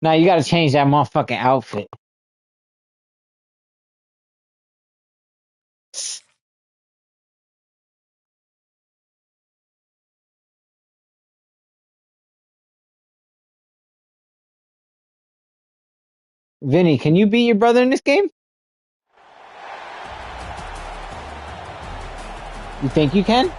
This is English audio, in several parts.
Now you gotta change that motherfucking outfit. Vinny, can you beat your brother in this game? You think you can?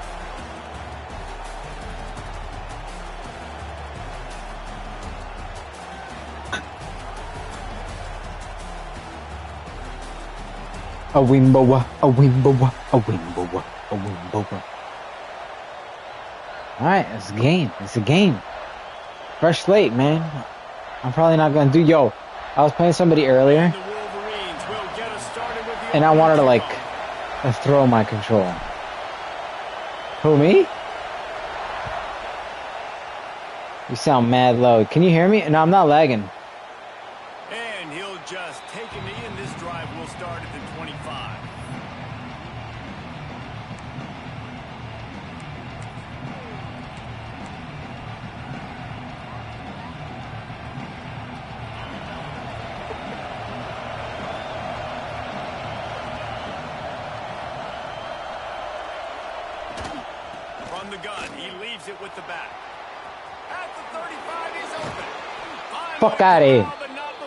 A wimboa, a wimboa, a wimboa, a wimboa. Alright, it's a game. It's a game. Fresh slate, man. I'm probably not gonna do. Yo, I was playing somebody earlier, and I wanted to like throw my controller. Who, me? You sound mad low. Can you hear me? No, I'm not lagging. And he'll just take a knee, and this drive will start at the 25. From the gun, he leaves it with the back. At the 35, he's open. Fuck out of here.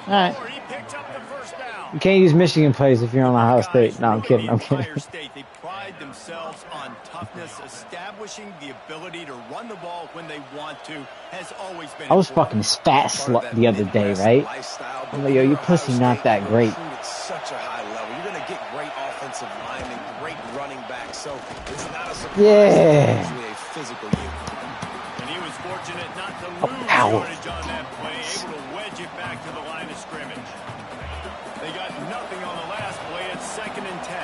Alright. He picks up the first down. You can't use Michigan plays if you're on Ohio State. No, I'm kidding. I'm kidding. They pride themselves on toughness, establishing the ability to run the ball when they want to has always been. I was fucking fat the other day, right? I'm like, yo, your pussy not that great. At such a high level, you're gonna get great offensive linemen, great running backs. So it's not a surprise. Yeah. Usually a physical unit. And he was fortunate not to lose yardage on that play, able to wedge it back to the line of scrimmage. They got nothing on the last play. It's 2nd and 10.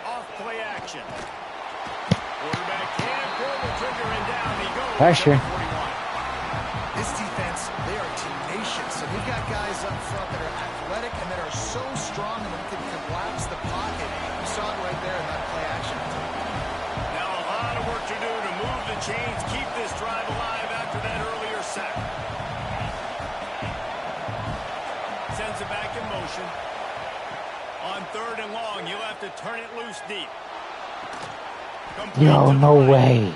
Off play action. Quarterback can't pull the trigger, and down he goes. Pressure. This defense, they are tenacious. And you've got guys up front that are athletic and that are so strong and that can collapse the pocket. You saw it right there in that play action. Now a lot of work to do to move the chains, keep this drive alive after that earlier sack. Sends it back in motion. On 3rd and long, you'll have to turn it loose deep. Yo, no way.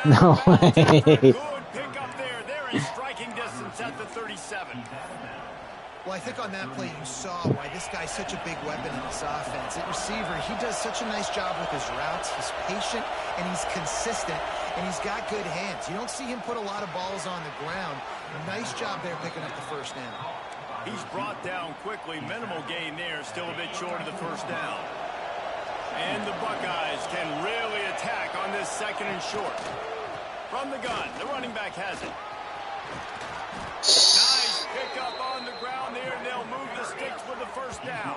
No way. Good pick up there. They're in striking distance at the 37. Well, I think on that play you saw why this guy's such a big weapon in this offense. At receiver, he does such a nice job with his routes. He's patient, and he's consistent, and he's got good hands. You don't see him put a lot of balls on the ground. Nice job there picking up the first down. He's brought down quickly. Minimal gain there. Still a bit short of the first down. And the Buckeyes can really attack on this 2nd and short. From the gun, the running back has it. Nice pick up on the ground there, and they'll move the sticks with the first down.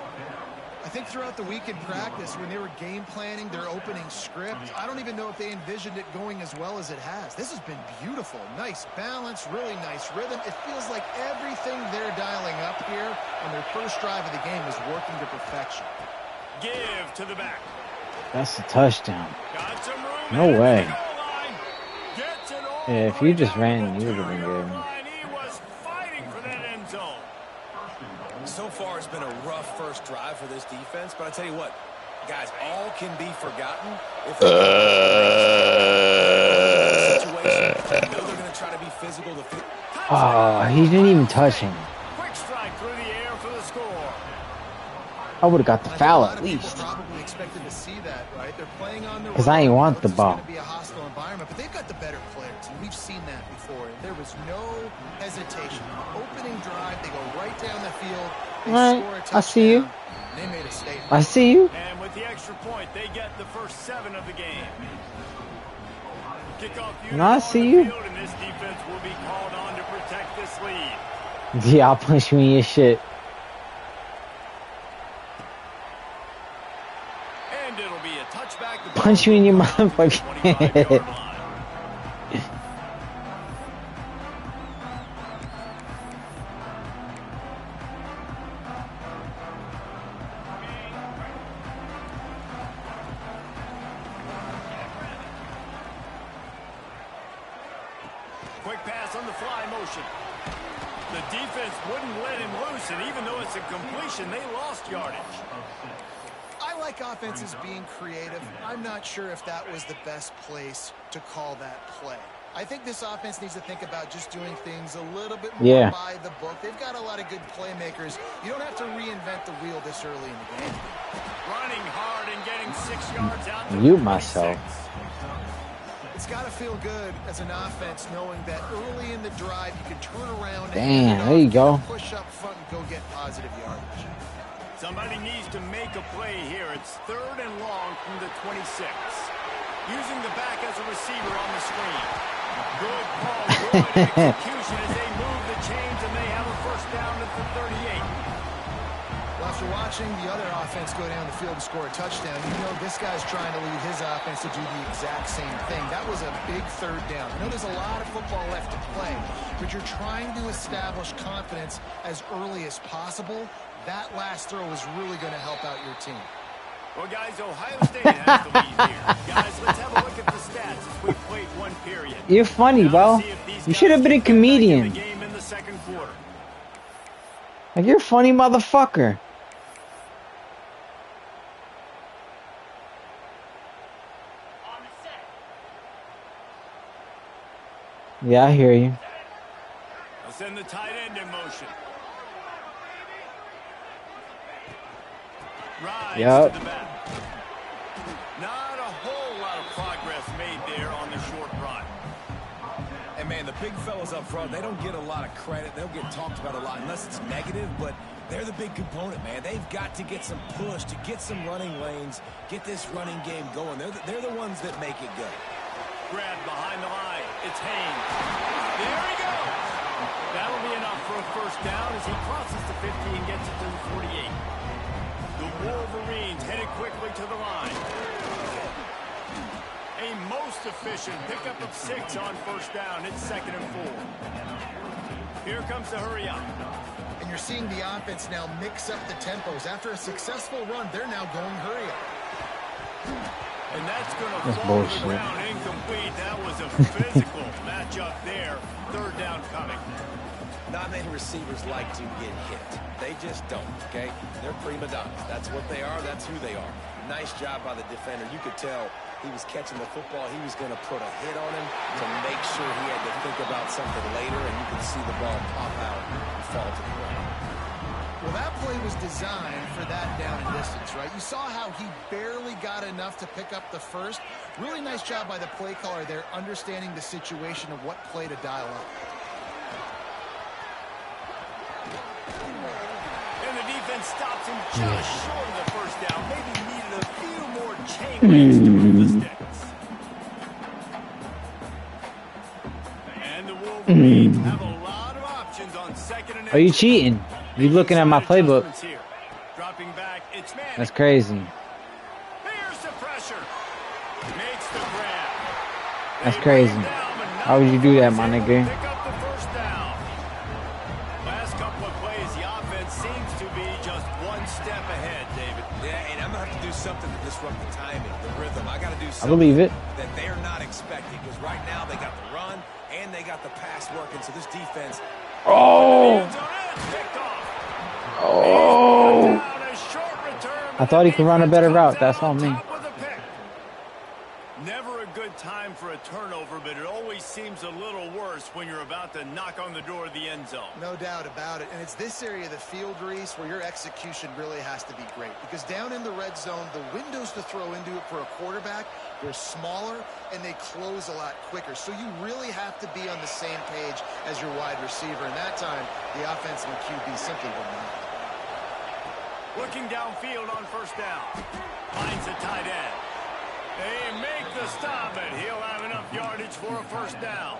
I think throughout the week in practice, when they were game planning their opening script, I don't even know if they envisioned it going as well as it has. This has been beautiful. Nice balance, really nice rhythm. It feels like everything they're dialing up here on their first drive of the game is working to perfection. Give to the back. That's a touchdown. Got some room. No way. Gets it all Yeah, if you just ran, you would have been good. He was fighting for that end zone. So far, it's been a rough first drive for this defense, but I tell you what, guys, all can be forgotten if they situation. They're going to try to be physical. Oh, he didn't even touch him. Quick strike through the air for the score. I would have got the foul at least. Probably expected to see that, right? They're playing on the 'Cause I ain't want the ball. It's going to be a hostile environment, but they've got the better players, and we've seen that before. There was no hesitation. Opening drive, they go right down the field. They Right, score a touchdown. I see you. They made a statement. I see you. And with the extra point, they get the first 7 of the game. Kickoff unit No, I on see the you. field, and this defense will be called on to protect this lead. Yeah, I'll punch you in your shit. And it'll be a touchback. Punch you in your motherfucking head. Quick pass on the fly motion. The defense wouldn't let him loose, and even though it's a completion, they lost yardage. I like offenses being creative. I'm not sure if that was the best place to call that play. I think this offense needs to think about just doing things a little bit more by the book. They've got a lot of good playmakers. You don't have to reinvent the wheel this early in the game. Running hard and getting 6 yards out to Mute myself. It's got to feel good as an offense knowing that early in the drive you can turn around and there you go. Push up front and go get positive yardage. Somebody needs to make a play here. It's 3rd and long from the 26. Using the back as a receiver on the screen. Good call, good execution as they move the chains and they have a first down at the 38. Well, after watching the other offense go down the field and score a touchdown, you know this guy's trying to lead his offense to do the exact same thing. That was a big 3rd down. I know there's a lot of football left to play, but you're trying to establish confidence as early as possible. That last throw is really going to help out your team. Well, guys, Ohio State has the lead here. Guys, let's have a look at the stats as we played 1 period. You're funny, bro. You should have been a comedian. Like, you're a funny motherfucker. Yeah, I hear you. I'll send the tight end in motion. Rise to the back. Not a whole lot of progress made there on the short run. And man, the big fellas up front, they don't get a lot of credit. They'll get talked about a lot unless it's negative, but they're the big component, man. They've got to get some push, to get some running lanes, get this running game going. They're the ones that make it good. Grabbed behind the line. It's Haynes. There he goes. That'll be enough for a first down as he crosses the 50 and gets it to the 48. The Wolverines headed quickly to the line. A most efficient pickup of 6 on first down. It's 2nd and 4. Here comes the hurry up. And you're seeing the offense now mix up the tempos. After a successful run, they're now going hurry up. And that's going to fall to the ground incomplete. That was a physical matchup there. 3rd down coming. Not many receivers like to get hit. They just don't, okay? They're prima donnas. That's what they are. That's who they are. Nice job by the defender. You could tell he was catching the football. He was going to put a hit on him to make sure he had to think about something later, and you could see the ball pop out and fall to the ground. Well, that play was designed for that down and distance, right? You saw how he barely got enough to pick up the first. Really nice job by the play caller there, understanding the situation of what play to dial up. And the defense stops him just short of the first down. Maybe needed a few more chain links to move the sticks. And the Wolverines have a lot of options on 2nd and 8. Are you cheating? You looking at my playbook? Dropping back, it's man. That's crazy. Here's the pressure. Makes the grab. That's crazy. How would you do that, my nigga? Pick up the first down. Last couple of plays, the offense seems to be just one step ahead, David. Yeah, and I'm going to have to do something to disrupt the timing, the rhythm. I got to do something I believe it. that they're not expecting, because right now they got the run and they got the pass working, so this defense... Oh! Oh! I thought he could run a better route. That's on me. Never a good time for a turnover, but it always seems a little worse when you're about to knock on the door of the end zone. No doubt about it. And it's this area of the field, Reese, where your execution really has to be great. Because down in the red zone, the windows to throw into it for a quarterback, they're smaller and they close a lot quicker. So you really have to be on the same page as your wide receiver. And that time, the offensive QB simply will not. Looking downfield on first down. Finds a tight end. They make the stop, and he'll have enough yardage for a first down.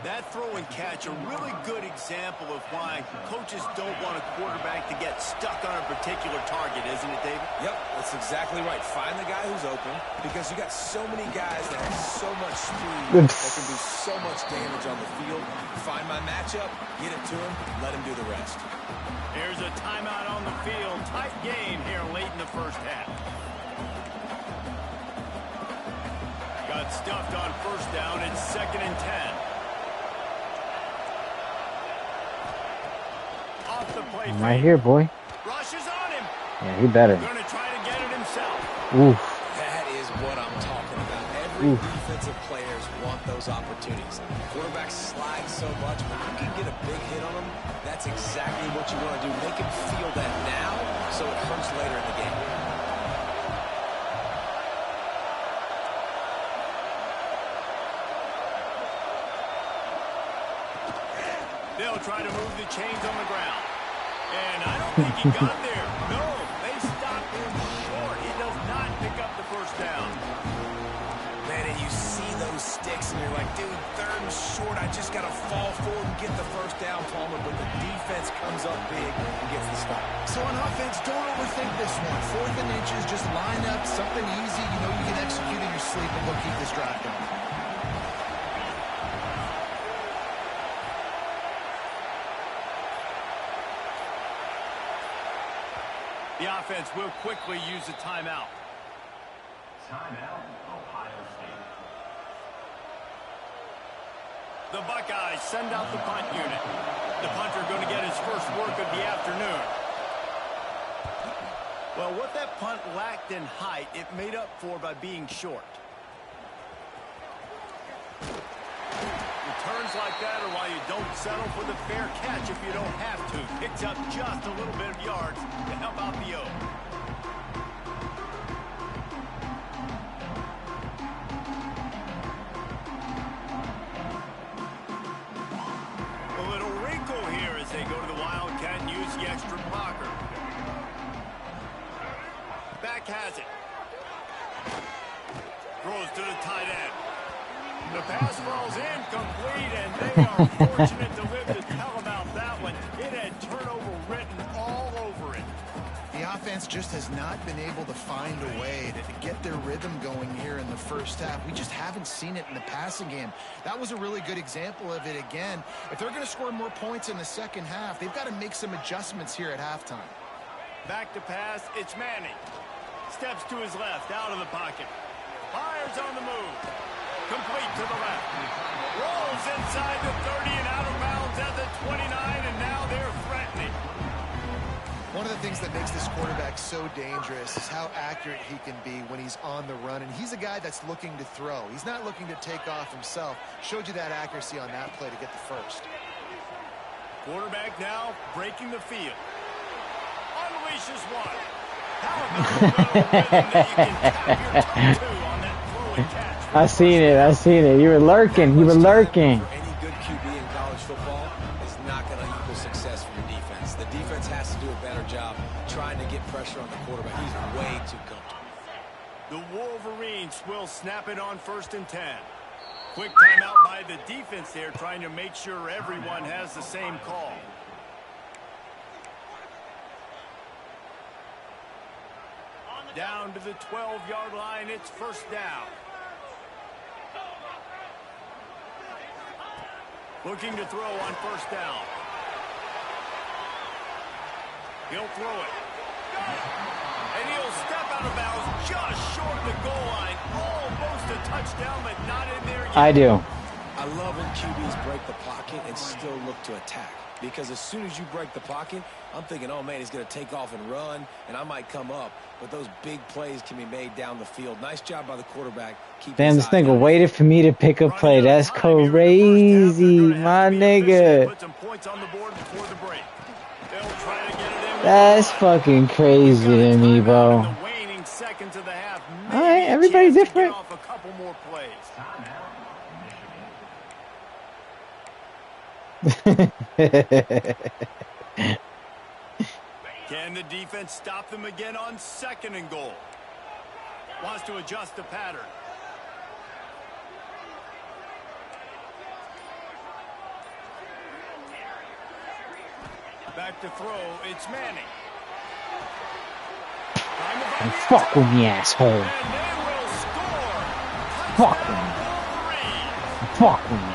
That throw and catch, a really good example of why coaches don't want a quarterback to get stuck on a particular target, isn't it, David? Yep, that's exactly right. Find the guy who's open, because you got so many guys that have so much speed that can do so much damage on the field. Find my matchup, get it to him, let him do the rest. Here's a timeout on the field. Tight game here late in the first half. Got stuffed on first down. It's 2nd and 10. off the play. I'm right here, boy. Rushes on him. Yeah, he better. Going to try to get it himself. Oof. That is what I'm talking about. Every defensive players want those opportunities. Quarterbacks slide so much, but you can get a big hit on them. That's exactly what you want to do. Make him feel that now so it hurts later in the game. They'll try to move the chains on the ground. And I don't think he got there. No, they stopped him short. He does not pick up the first down. Man, and you see those sticks, and you're like, dude, third and short. I just got to fall forward and get the first down, Palmer. But the defense comes up big and gets the stop. So on offense, don't overthink this one. 4th and inches, just line up something easy. You know you can execute in your sleep and go keep this drive going. The offense will quickly use a timeout. Timeout, Ohio State. The Buckeyes send out the punt unit. The punter going to get his first work of the afternoon. Well, what that punt lacked in height, it made up for by being short. Returns like that are why you don't settle for the fair catch if you don't have to. Picks up just a little bit of yards to help out the O. A little wrinkle here as they go to the Wildcat and use the extra blocker. Back has it. Throws to the tight end. The pass falls incomplete, and they are fortunate to live to tell about that one. It had turnover written all over it. The offense just has not been able to find a way to get their rhythm going here in the first half. We just haven't seen it in the passing game. That was a really good example of it again. If they're going to score more points in the second half, they've got to make some adjustments here at halftime. Back to pass, it's Manning. Steps to his left, out of the pocket. Fires on the move. Complete to the left. Rolls inside the 30 and out of bounds at the 29, and now they're threatening. One of the things that makes this quarterback so dangerous is how accurate he can be when he's on the run. And he's a guy that's looking to throw. He's not looking to take off himself. Showed you that accuracy on that play to get the first. Quarterback now breaking the field. Unleashes one. How about a little rhythm that you can tap your toe to on that throw and catch? I seen it. You were lurking. You were lurking. For any good QB in college football is not going to equal success for your defense. The defense has to do a better job trying to get pressure on the quarterback. He's way too comfortable. The Wolverines will snap it on 1st and 10. Quick timeout by the defense there, trying to make sure everyone has the same call. Down to the 12-yard line, it's 1st down. Looking to throw on 1st down. He'll throw it. And he'll step out of bounds just short of the goal line. Almost a touchdown, but not in there yet. I do. I love when QBs break the pocket and still look to attack. Because as soon as you break the pocket, I'm thinking, oh, man, he's going to take off and run, and I might come up. But those big plays can be made down the field. Nice job by the quarterback. Damn, this nigga waited for me to pick a play. That's crazy, my nigga. That's fucking crazy to me, bro. Alright, everybody's different. Can the defense stop them again on 2nd and goal? Wants to adjust the pattern. Back to throw, it's Manning. And fuck with me, asshole. And they will score. Fuck with me. Fuck with me.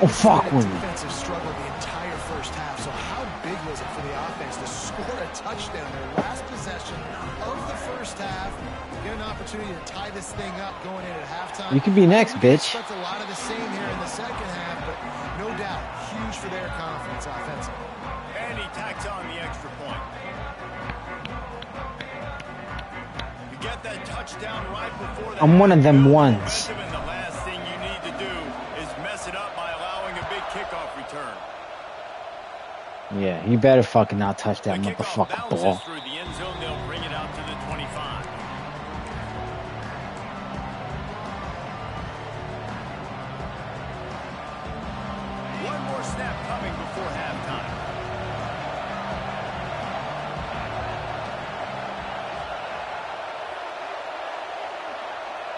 Oh, fuck with me. Defense have struggled the entire first half, so how big was it for the offense to score a touchdown? Their last possession of the first half, get an opportunity to tie this thing up going in at halftime. You could be next, bitch. That's a lot of the same here in the second half, but no doubt, huge for their confidence offensively. And down right before the I'm one of them half. ones. And the last thing you need to do is mess it up by allowing a big kickoff return. Yeah, you better fucking not touch that The kickoff motherfucking bounces ball. through the end zone. They'll bring it out to the 25. One more snap coming before halftime.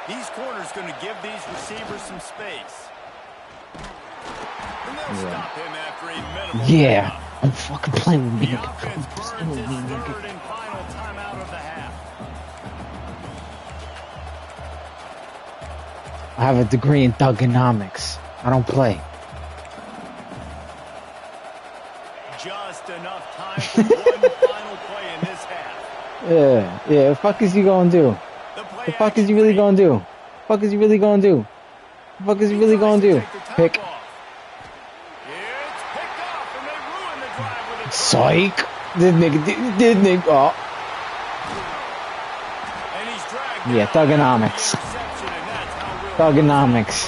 These corners going to give these receivers some space. And they'll stop him after a minimal Yeah, pickup. I'm fucking playing with me. The offense burns its third and final timeout of the half. I have a degree in thugonomics. I don't play. Just enough time for one final play in this half. Yeah. The fuck is you gonna do? The fuck is you really gonna do? The fuck is you really gonna do? The fuck is you really gonna do? Pick. It's picked off, and they ruin the drive with a Psych. This nigga. Oh. And he's dragged Yeah, down thugonomics. the interception, and that's how we'll Thugonomics.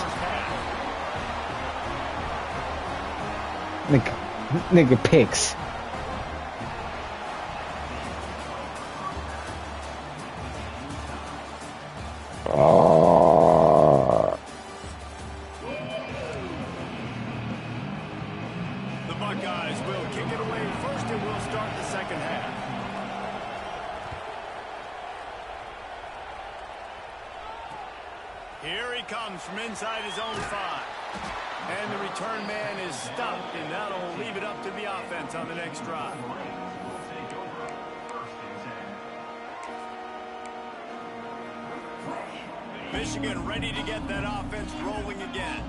Nigga picks. Oh. The Buckeyes will kick it away first, and we'll start the second half. Here he comes from inside his own 5. And the return man is stopped, and that'll leave it up to the offense on the next drive. Michigan ready to get that offense rolling again.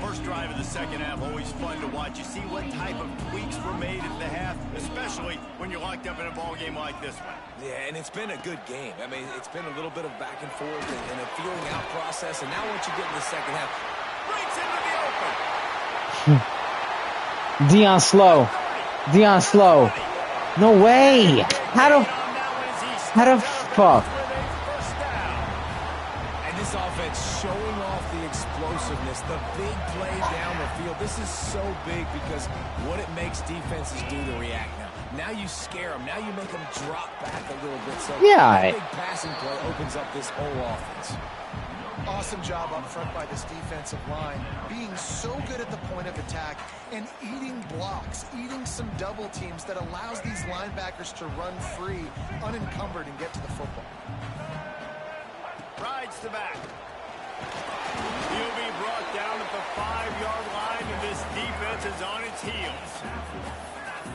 First drive of the second half, always fun to watch. You see what type of tweaks were made at the half, especially when you're locked up in a ball game like this one. Yeah, and it's been a good game. I mean, it's been a little bit of back and forth and a feeling out process. And now once you get in the second half, Breaks into the open. Deion slow. Deion slow. No way. How the fuck? and this offense showing off the explosiveness, the big play down the field. This is so big because what it makes defenses do to react now. Now you scare them. Now you make them drop back a little bit. So Yeah. that big passing play opens up this whole offense. Awesome job up front by this defensive line, being so good at the point of attack and eating blocks, eating some double teams that allows these linebackers to run free, unencumbered, and get to the football. Rides the back. He'll be brought down at the 5-yard line, and this defense is on its heels.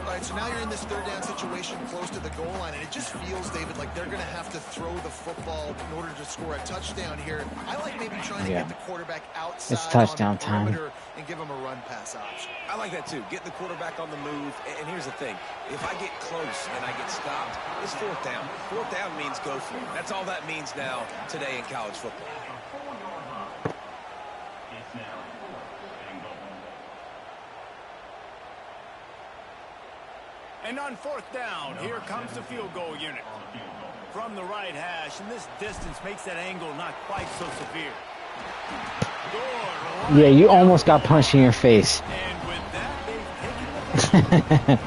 All right, so now you're in this third down situation close to the goal line, and it just feels, David, like they're going to have to throw the football in order to score a touchdown here. I like maybe trying to get the quarterback outside It's touchdown on the perimeter time. and give him a run pass option. I like that too. Getting the quarterback on the move. And here's the thing. If I get close and I get stopped, it's fourth down. Fourth down means go for it. That's all that means now today in college football. It's now fourth and goal. And on fourth down, here comes the field goal unit. From the right hash, and this distance makes that angle not quite so severe. Yeah, you almost got punched in your face. And with that, they've taken the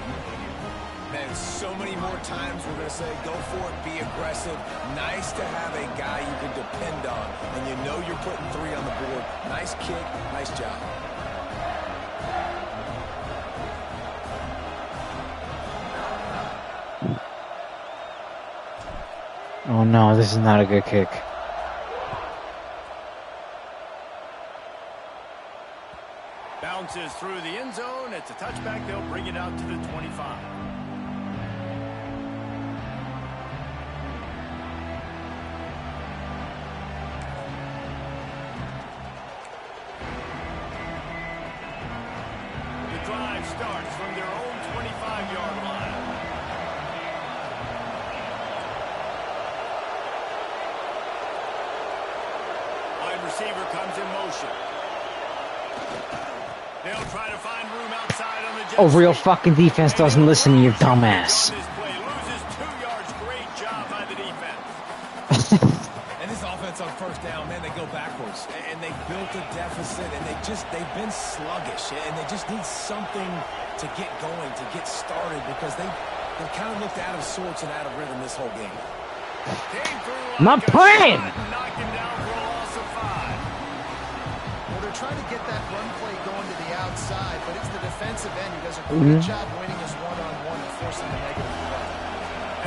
Man, so many more times we're going to say, go for it, be aggressive. Nice to have a guy you can depend on, and you know you're putting 3 on the board. Nice kick, nice job. Oh no, this is not a good kick. bounces through the end zone. It's a touchback. They'll bring it out to the 25. The drive starts from their own 25-yard line. Wide receiver comes in motion. They'll try to find room outside on the jet Oh, real sweep. fucking defense doesn't listen to you, dumbass. On this play, loses 2 yards. Great job by the defense. And this turnovers, and they built a deficit, and they've been sluggish, and they just need something to get going, to get started, because they've kind of looked out of sorts and out of rhythm this whole game. I'm not playing. Knocking down for a loss of 5. Well, they're trying to get that run play going to the outside, but it's the defensive end who does a great job winning his one-on-one and forcing the negative play.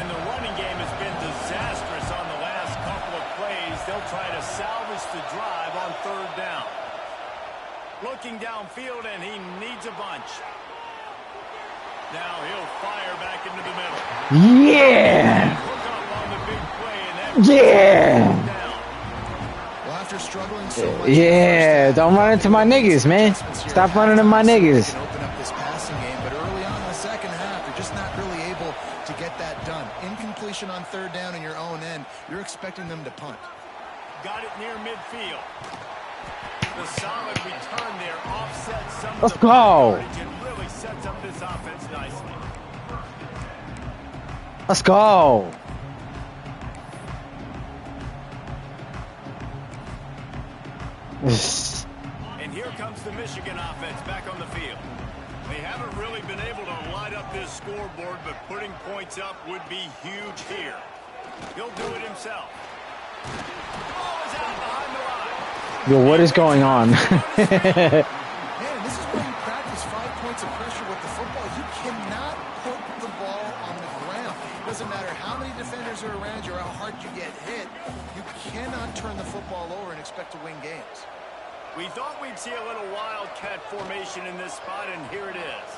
And the running game has been disastrous on the last couple of plays. They'll try to salvage the drive on 3rd down. Looking downfield, and he needs a bunch. Now he'll fire back into the middle. Yeah. Hook up on the big play, and that Yeah. Well, after struggling so much, Yeah. Don't run into my niggas, man. Stop running into my niggas. Can open up this passing game, but early on in the second half, they're just not really able to get that done. Incompletion on 3rd down in your own end. You're expecting them to punt. got it near midfield. The solid return there offsets some Let's of the go. and really sets up this offense nicely. Let's go. And here comes the Michigan offense back on the field. They haven't really been able to light up this scoreboard, but putting points up would be huge here. He'll do it himself. Ball is out behind the line. Yo, what is going on? Man, this is where you practice 5 points of pressure with the football. You cannot put the ball on the ground. It doesn't matter how many defenders are around you or how hard you get hit. You cannot turn the football over and expect to win games. We thought we'd see a little wildcat formation in this spot, and here it is.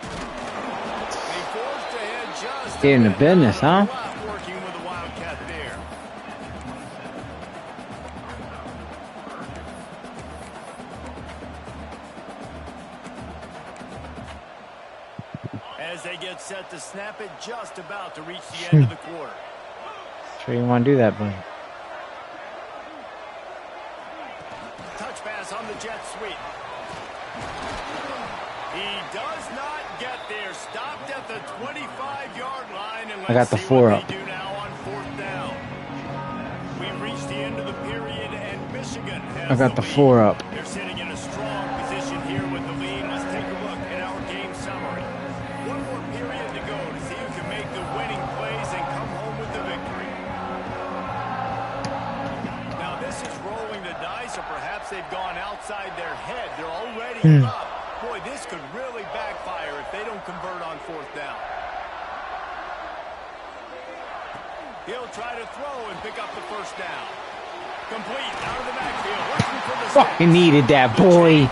They forced ahead just Getting the business, huh? working with the wildcat there. As they get set to snap it, just about to reach the end of the quarter. Sure you want to do that, buddy. Touch pass on the jet sweep. He does not get there. Stopped at the 25-yard line. And I got the 4 up. What they do now on 4th down. We've reached the end of the period, and Michigan has I got the lead. 4 up. They're sitting in a strong position here with the lead. Let's take a look at our game summary. One more period to go to see who can make the winning plays and come home with the victory. Now this is rolling the dice, or perhaps they've gone outside their head. They're already up. Boy, this could really backfire if they don't convert on 4th down. He'll try to throw and pick up the 1st down. Complete out of the backfield. Looking for the Fucking needed that, boy.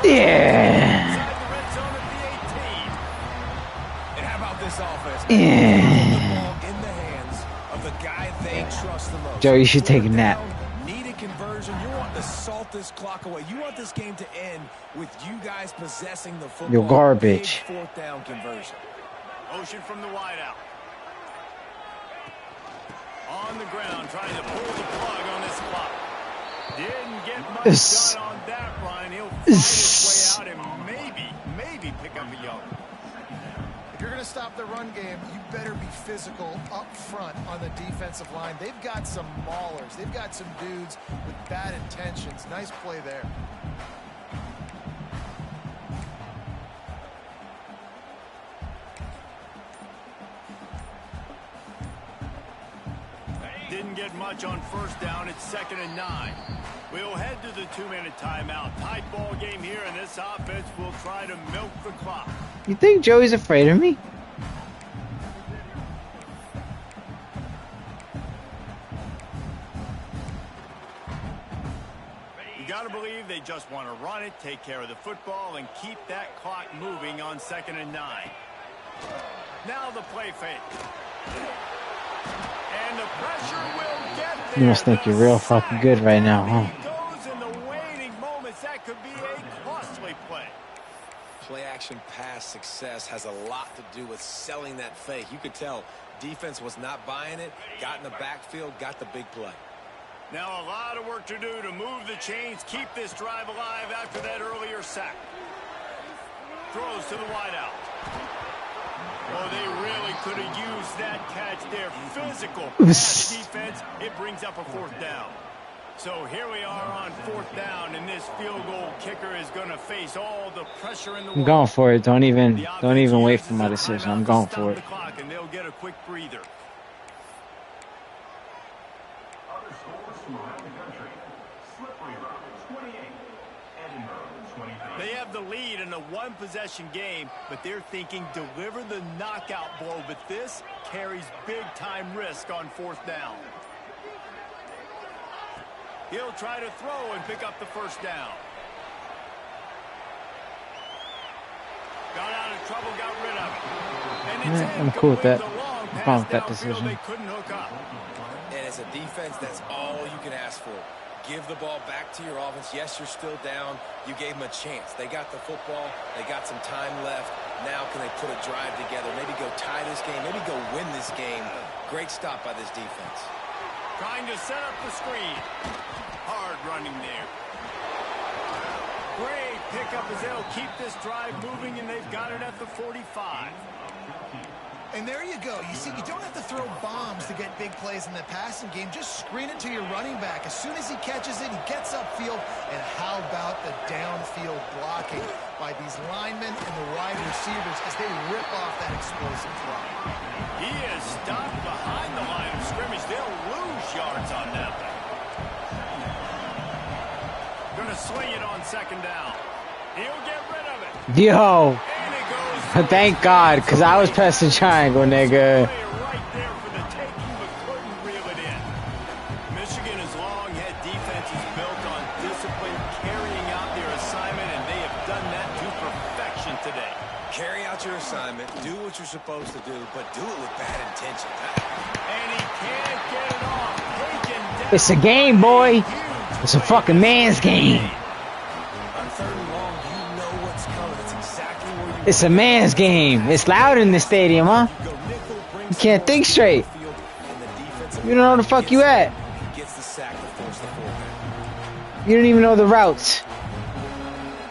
Yeah. Inside the red zone at the 18. And how about this offense? Yeah. The ball in the hands of the guy they trust the most. Joe, you should take a nap. Needed conversion. You want to salt this clock away. You want this game to end with you guys possessing the football. You're garbage. Big 4th down conversion. Motion from the wideout. On the ground, trying to pull the plug on this clock. Didn't get much done on that run. He'll fight his way out and maybe pick up a yard. If you're going to stop the run game, you better be physical up front on the defensive line. They've got some maulers. They've got some dudes with bad intentions. Nice play there. Didn't get much on 1st down. It's 2nd and 9. We'll head to the 2-minute timeout. Tight ball game here, and this offense will try to milk the clock. You think Joey's afraid of me? You got to believe they just want to run it, take care of the football, and keep that clock moving on 2nd and 9. Now the play fake. And the pressure will get there. You must think you're real fucking good right now, huh? He goes in the waiting moments. That could be a costly play. Play action pass success has a lot to do with selling that fake. You could tell defense was not buying it, got in the backfield, got the big play. Now a lot of work to do to move the chains, keep this drive alive after that earlier sack. Throws to the wideout. Oh, they really could have used that catch there. Physical pass defense. It brings up a 4th down. So here we are on 4th down, and this field goal kicker is going to face all the pressure in the world. I'm going for it. Don't even wait for uses my a decision. timeout I'm to going stop for it. the clock, and they'll get a quick breather. Other scores from around the country. Slippery Rock, 28. Edinburgh, 23. They have the lead in a one-possession game, but they're thinking deliver the knockout blow, but this carries big-time risk on 4th down. He'll try to throw and pick up the first down. Got out of trouble, got rid of it. And it's I'm cool with that. I'm fine with that decision. They couldn't hook up. And as a defense, that's all you can ask for. Give the ball back to your offense. Yes, you're still down. You gave them a chance. They got the football. They got some time left. Now can they put a drive together? Maybe go tie this game. Maybe go win this game. Great stop by this defense. Trying to set up the screen. Hard running there. Great pickup as they'll keep this drive moving, and they've got it at the 45. And there you go. You see, you don't have to throw bombs to get big plays in the passing game. Just screen it to your running back. As soon as he catches it, he gets upfield. And how about the downfield blocking by these linemen and the wide receivers as they rip off that explosive drive. He is stopped behind the line of scrimmage. They'll lose yards on that one. Going to swing it on 2nd down. He'll get rid of it. Yo. And it goes. Thank God, because I was pressing triangle, nigga. Right there for the taking, but couldn't reel it in. Michigan's long-head defense is built on discipline, carrying out their assignment, and they have done that to perfection today. Carry out your assignment. Do what you're supposed to do, but do it with bad intention. And he can't get it off. Taken down. It's a game, boy. It's a fucking man's game. On 3rd and long, you know what's coming. It's exactly where you It's a man's game. It's loud in the stadium, huh? go. Nickel brings You can't think straight. field, and the defensive You don't know where the fuck you at. He gets the sack to force the fullback. You don't even know the routes.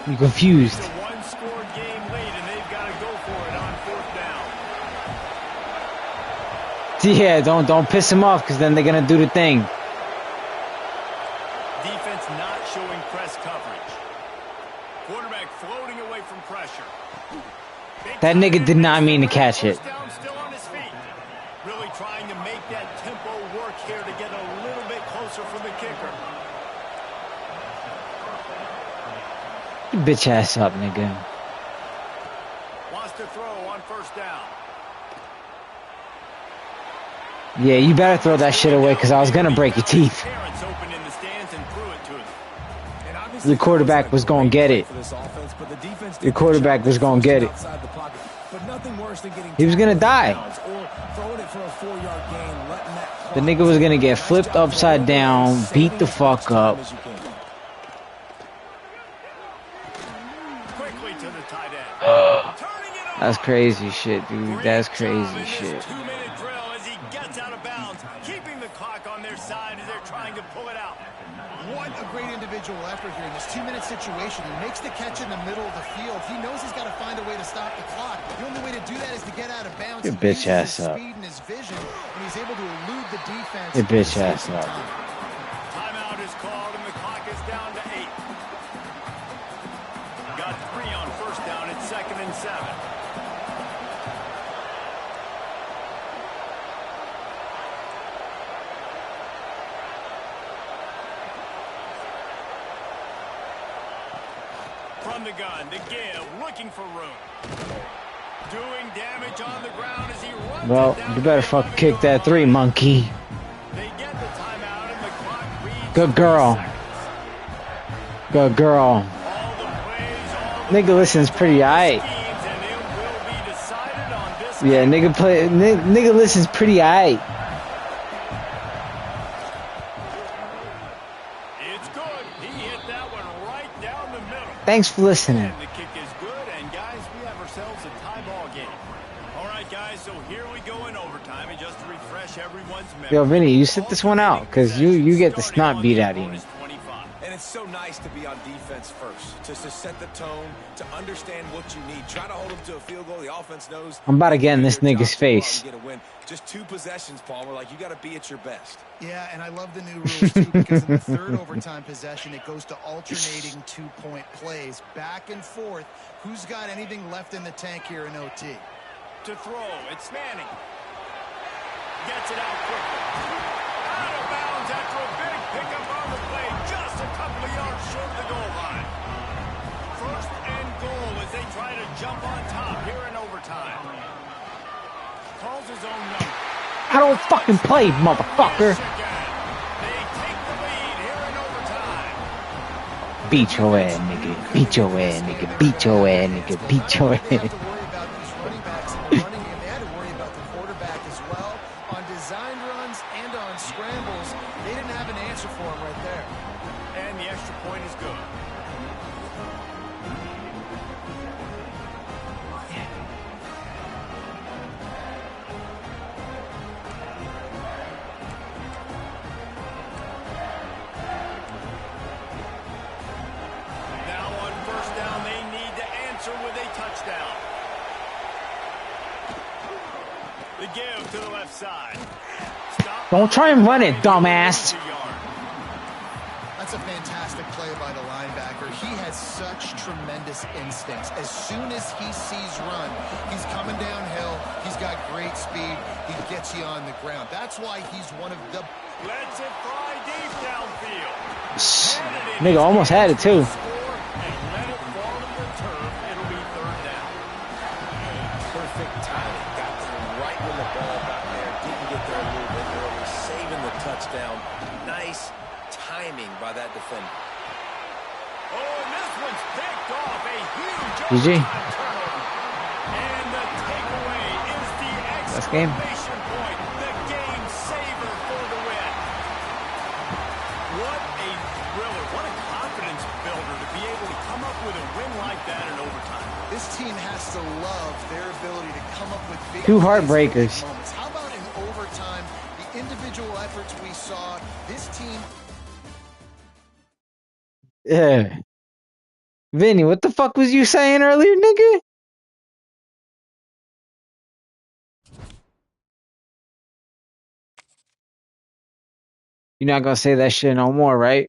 You confused. It's a one-score game late, and they've got to go for it on 4th down. Yeah, don't piss them off, because then they're gonna do the thing. Defense not showing press coverage. Quarterback floating away from pressure. That nigga did not mean to catch it. First down, still on his feet. Really trying to make that tempo work here to get a little bit closer for the kicker. Bitch ass up, nigga. Wants to throw on 1st down. Yeah, you better throw that shit away, because I was gonna break your teeth. Parents opened in the stands and threw it to him. And obviously, Your quarterback was gonna get it. for this offense, but the defense did Your quarterback was gonna get it. outside the pocket. But nothing worse than getting He was gonna die. or throwing it for a 4-yard gain, letting that The nigga was gonna get flipped upside down, beat the fuck up. Quickly to the tight end. Turning it That's over. crazy shit, dude. That's Great job crazy in shit. this 2-minute drill as he gets out of bounds, keeping the clock on their side as they're trying to pull it out. What a great individual effort here in this 2-minute situation. He makes the catch in the middle of the field. He knows he's got to find a way to stop the clock. The only way to do that is to get out of bounds. Your He bitch uses ass his up. speed and his vision, and he's able to elude the defense. Your bitch and save ass some up. time. Timeout is called and the clock is down to 8. Got 3 on 1st down. It's 2nd and 7. From the gun, the give, looking for room. Doing damage on the ground as he runs Well, it down you better the fucking field kick that 3, monkey. They get the timeout and the clock reads Good girl. 30 seconds. Good girl. All the plays, all the Nigga listens pretty aight. schemes, and it will be decided on this Yeah, nigga listens pretty aight. It's good. He hit that one right down the middle. Thanks for listening. And the kick is good, and guys, we have ourselves a tie ball game. All right, guys, so here we go in overtime, and just to refresh everyone's memory. Yo, Vinny, you sit this one out, because you get the snot beat out of you. Bonus 25. And it's so nice to be on defense first, to set the tone, to understand what you need. Try to hold them to a field goal. The offense knows. I'm about to get in this nigga's face. Get a win. Just 2 possessions, Palmer. Like, you got to be at your best. Yeah, and I love the new rules, too, because in the third overtime possession, it goes to alternating 2-point plays. Back and forth. Who's got anything left in the tank here in OT? To throw, it's Manning. Gets it out quickly. Out of bounds after a big pickup on the play, just a couple of yards short of the goal line. First and goal as they try to jump on top here in overtime. Calls his own number. I don't fucking play, motherfucker. They take the lead here in overtime. Beat your ass, nigga. Beat your ass, nigga. Beat your ass, nigga. Beat your ass. With a touchdown. The give to the left side. Stop. Don't try and run it, dumbass. That's a fantastic play by the linebacker. He has such tremendous instincts. As soon as he sees run, he's coming downhill. He's got great speed. He gets you on the ground. That's why he's one of the... Lets it fly deep downfield. Nigga almost had it, too. Perfect timing. Got there right when the ball got there. Didn't get there a little bit early. Saving the touchdown. Nice timing by that defender. Oh, and this one's picked off. A huge GG. turnover. And the takeaway is the exclamation point. The game saver for the win. What a thriller. What a confidence builder to be able to come up with a win like that in overtime. This team has to love their ability to come up with big 2 heartbreakers. moments. How about in overtime, the individual efforts we saw, this team... Yeah. Vinny, what the fuck was you saying earlier, nigga? You're not gonna say that shit no more, right?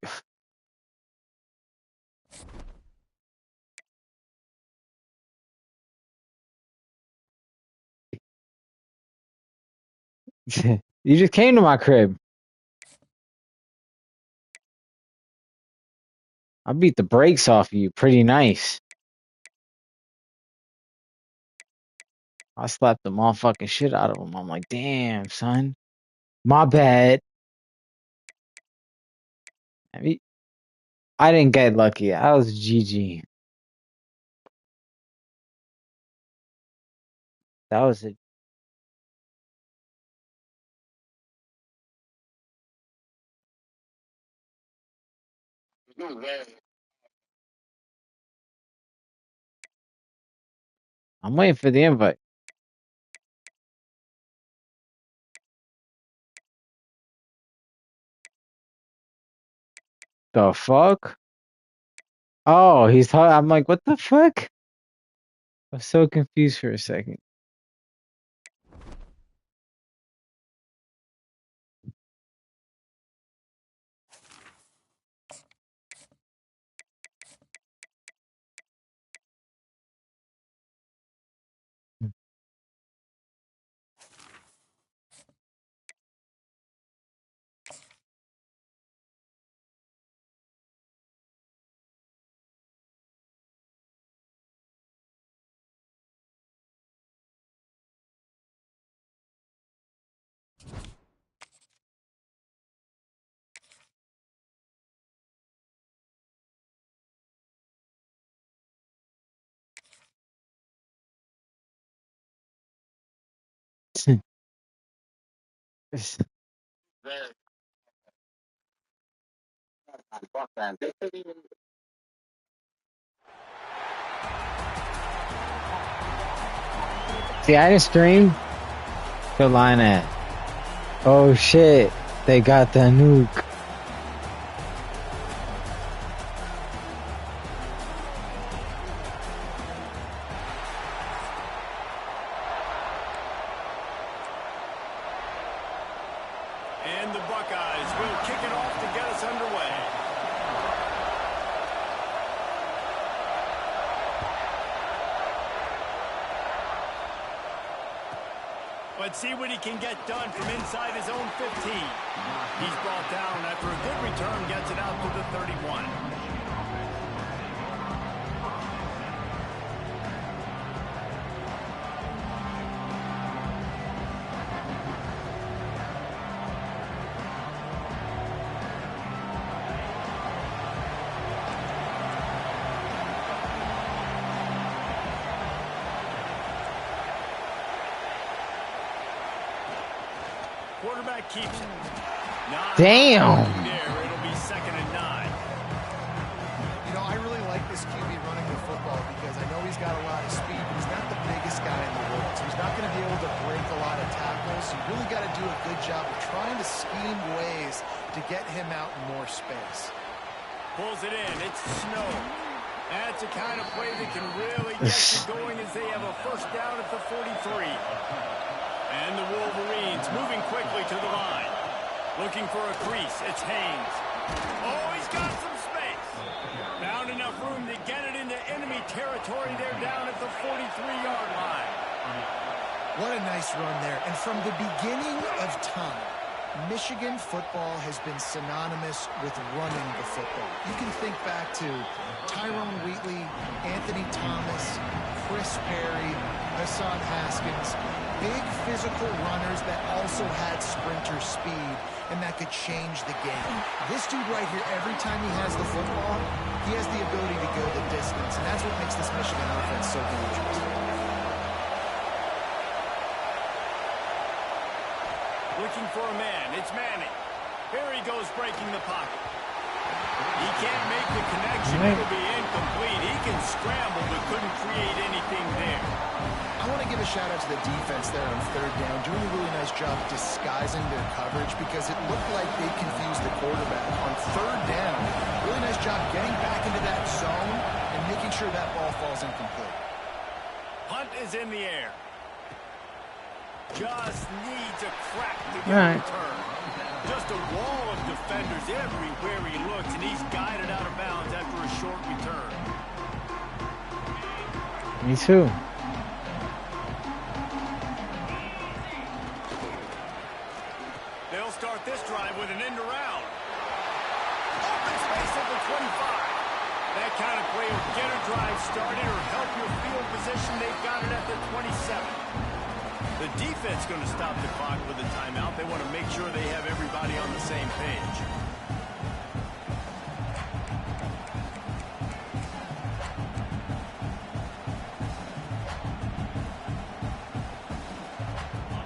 You just came to my crib. I beat the brakes off of you pretty nice. I slapped the motherfucking shit out of him. I'm like, damn, son. My bad. I didn't get lucky. I was GG. That was it. I'm waiting for the invite. The fuck? Oh, I'm like, what the fuck? I was so confused for a second. See, I just streamed the line at. Oh shit, they got the nuke. Buckeyes will kick it off to get us underway. Let's see what he can get done from inside his own 15. He's brought down after a good return, gets it out to the 31. Quarterback keeps it. Damn. There, it'll be 2nd and 9. You know, I really like this QB running the football because I know he's got a lot of speed, but he's not the biggest guy in the world, so he's not going to be able to break a lot of tackles. You really got to do a good job of trying to scheme ways to get him out in more space. Pulls it in. It's Snow. That's a kind of play that can really get you going as they have a first down at the 43. And the Wolverines moving quickly to the line. Looking for a crease. It's Haynes. Oh, he's got some space. Found enough room to get it into enemy territory. They're down at the 43-yard line. What a nice run there. And from the beginning of time, Michigan football has been synonymous with running the football. You can think back to Tyrone Wheatley, Anthony Thomas, Chris Perry, Hassan Haskins. Big physical runners that also had sprinter speed and that could change the game. This dude right here, every time he has the football, he has the ability to go the distance, and that's what makes this Michigan offense so dangerous. Looking for a man. It's Manning. Here he goes breaking the pocket. He can't make the connection. It'll be incomplete. He can scramble but couldn't create anything there. I want to give a shout out to the defense there on 3rd down, doing a really nice job disguising their coverage because it looked like they confused the quarterback on 3rd down. Really nice job getting back into that zone and making sure that ball falls incomplete. Punt is in the air. Just needs a crack to get a return. Just a wall of defenders everywhere he looks, and he's guided out of bounds after a short return. Me too. They'll start this drive with an end around. Open space at the 25. That kind of play will get a drive started or help your field position. They've got it at the 27. The defense going to stop the clock with a timeout. They want to make sure they have everybody on the same page.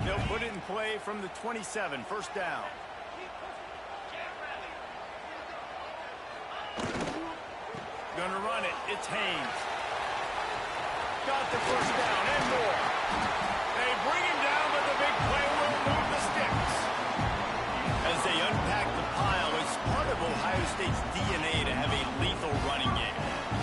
They'll put it in play from the 27, 1st down. Gonna run it. It's Haynes. Got the 1st down and more. They bring him down, but the big play will move the sticks. As they unpack the pile, it's part of Ohio State's DNA to have a lethal running game.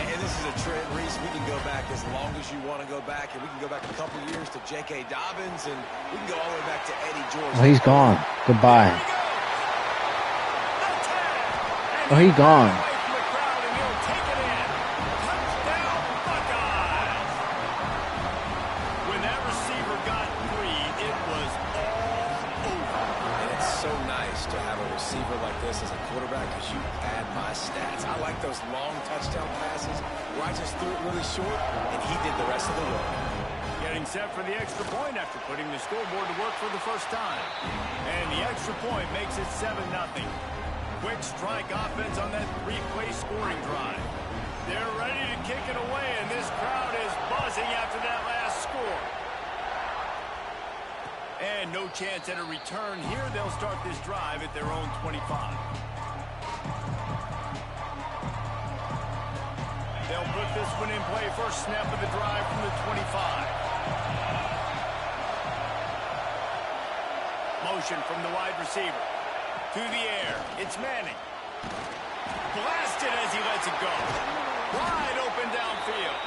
And this is a trend, Reese. We can go back as long as you want to go back, and we can go back a couple years to J.K. Dobbins, and we can go all the way back to Eddie George. Oh, he's gone. Goodbye. Oh, he's gone. As a quarterback, because you add my stats. I like those long touchdown passes where I just threw it really short and he did the rest of the work. Getting set for the extra point after putting the scoreboard to work for the first time. And the extra point makes it 7-0. Quick strike offense on that 3-play scoring drive. They're ready to kick it away, and this crowd is buzzing after that last score. And no chance at a return here. They'll start this drive at their own 25. They'll put this one in play. First snap of the drive from the 25. Motion from the wide receiver. To the air. It's Manning. Blasted as he lets it go. Wide open downfield.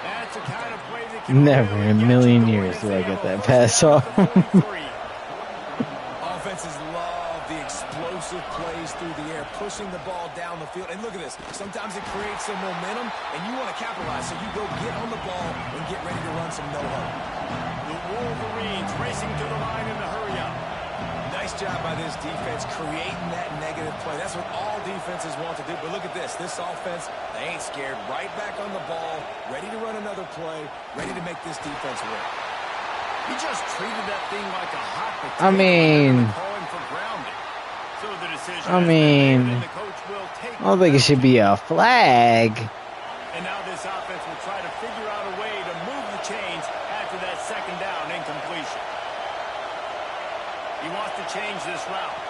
That's a kind of play that can never in a million years do I get that pass off. Offenses love the explosive plays through the air, pushing the ball down the field. And look at this. Sometimes it creates some momentum, and you want to capitalize. So you go get on the ball and get ready to run some no-huddle. The Wolverines racing to the line in the hurry-up. Nice job by this defense creating that negative play. That's what all defenses want to do. But look at this. This offense, they ain't scared. Right back on the ball, ready to run another play, ready to make this defense win. He just treated that thing like a hot potato. I mean, calling for grounding. So the decision I mean, and the coach will take I don't think it should be a flag. And now this offense will try to figure out a way to move the chains after that second down incompletion. He wants to change this route.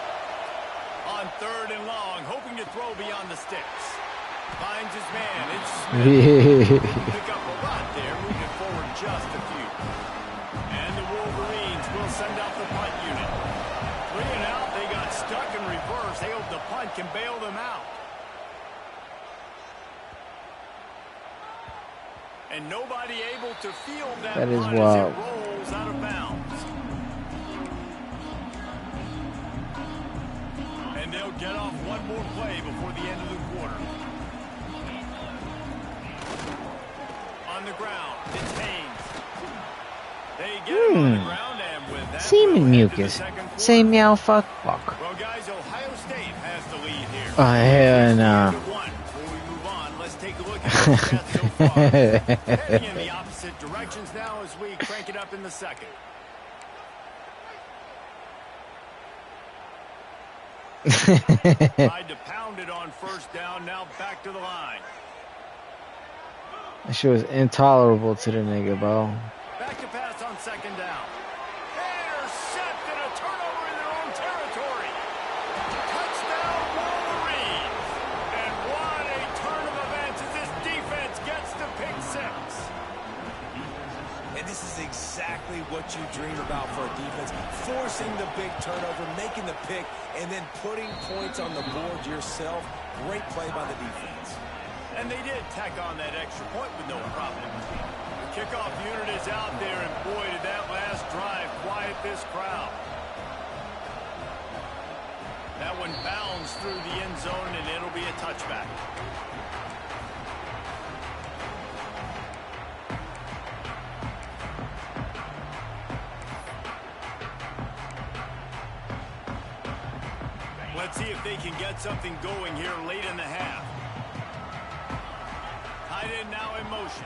On 3rd and long, hoping to throw beyond the sticks. Finds his man. It's Smith. Pick up a lot there, moving forward just a few. And the Wolverines will send out the punt unit. 3 and out, they got stuck in reverse. They hope the punt can bail them out. And nobody able to field that is punt wild. as it rolls out of bounds. And they'll get off one more play before the end of the quarter. On the ground, it's Haynes. They get him on the ground, and with that, Semen we'll head to the mucus. second quarter. Say meow fuck fuck. Well, guys, Ohio State has the lead here. Oh, hell no. Before we move on, let's take a look at the stats so far. Heading in the opposite directions now as we crank it up in the second. Tried to pound it on 1st down, now back to the line. That shit was intolerable to the nigga, bro. Back to pass on 2nd down. Intercepted, a turnover in their own territory. Touchdown Wolverines. And what a turn of events as this defense gets the pick 6. And this is exactly what you dream about for a defense. Forcing the big turnover, making the pick, and then putting points on the board yourself. Great play by the defense. And they did tack on that extra point with no problem. The kickoff unit is out there, and boy, did that last drive quiet this crowd. That one bounds through the end zone, and it'll be a touchback. Let's see if they can get something going here late in the half. Tight end now in motion.